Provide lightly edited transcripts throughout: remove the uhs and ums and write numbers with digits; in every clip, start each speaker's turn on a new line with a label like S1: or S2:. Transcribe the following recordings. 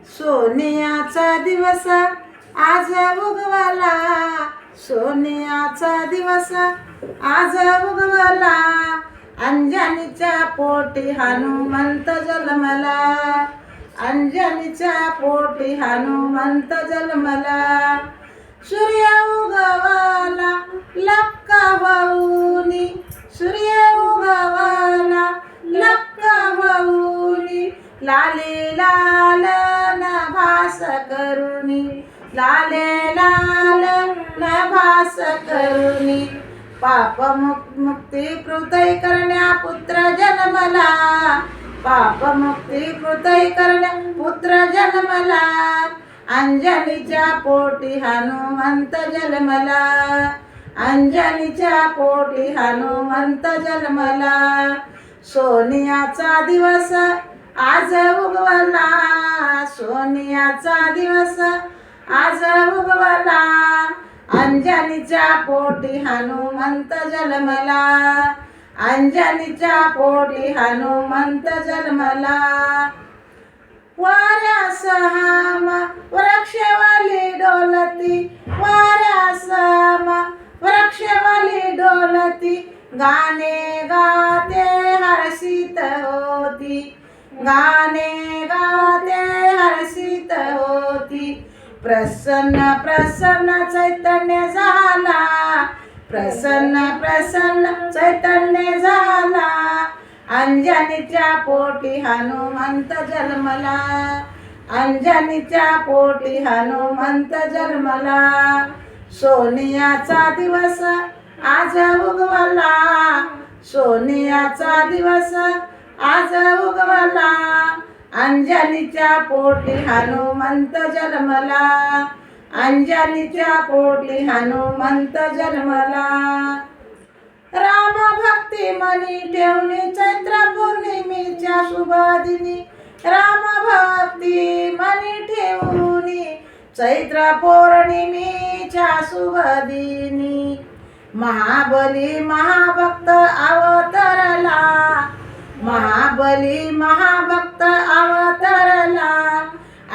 S1: सोनियाचा दिवस आज उगवला, सोनियाचा दिवस आज उगवला, अंजनीच्या पोटी हनुमंत जन्मला, अंजनीच्या पोटी हनुमंत जन्मला. सूर्य उगवला लक्का वाहुनी, सूर्य उगवला लक्का वाहुनी, लाले लाल नभास करुणी, लाले लाल नभास करुणी. पाप मुक्ती कृतय करण्या पुत्र जन्मला, पाप मुक्ती कृतय करण्या पुत्र जन्मला, अंजनीच्या पोटी हनुमंत जन्मला, अंजनीच्या पोटी हनुमंत जन्मला. सोनियाचा दिवस आज उगवला, सोनियाचा दिवस आज उगवला, अंजनीच्या पोटी हनुमंत जन्मला, अंजनीच्या पोटी हनुमंत जन्मला. वाऱ्यासम वृक्षवाली डोलती, वाऱ्यासम वृक्षवाली डोलती, गाणे गाते हर्षित होती, गाणे गाते हर्षित होती. प्रसन्न प्रसन्न चैतन्य झाला, प्रसन्न प्रसन्न चैतन्य झाला, अंजनीच्या पोटी हनुमंत जन्मला, अंजनीच्या पोटी हनुमंत जन्मला. सोनियाचा दिवस आज उगवला, सोनियाचा दिवस आज उगवला, अंजनीच्या पोटी हनुमंत जन्मला, अंजनीच्या पोटी हनुमंत जन्मला. राम भक्ती मनी ठेवणी चैत्र पौर्णिमेच्या शुभ दिनी, राम भक्ती मनी ठेवणी चैत्र पौर्णिमेच्या शुभ दिनी. महाबली महाभक्त अवतरला, महाबली महाभक्त अवतरला,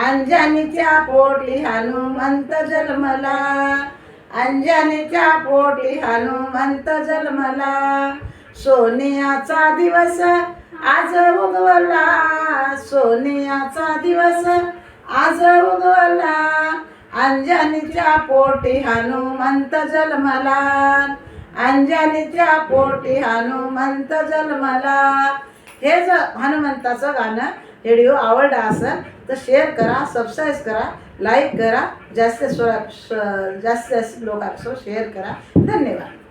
S1: अंजनीच्या पोटी हनुमंत जन्मला, अंजनीच्या पोटी हनुमंत जन्मला. सोनियाचा दिवस आज उगवला, सोनियाचा दिवस आज उगवला, अंजनीच्या पोटी हनुमंत जन्मला, अंजनीच्या पोटी हनुमंत जन्मला. हे जर हनुमंताचं गाणं व्हिडिओ आवडला असेल तर शेअर करा, सबस्क्राईब करा, लाईक करा, जास्त जास्त लोकांसोबत शेअर करा. धन्यवाद.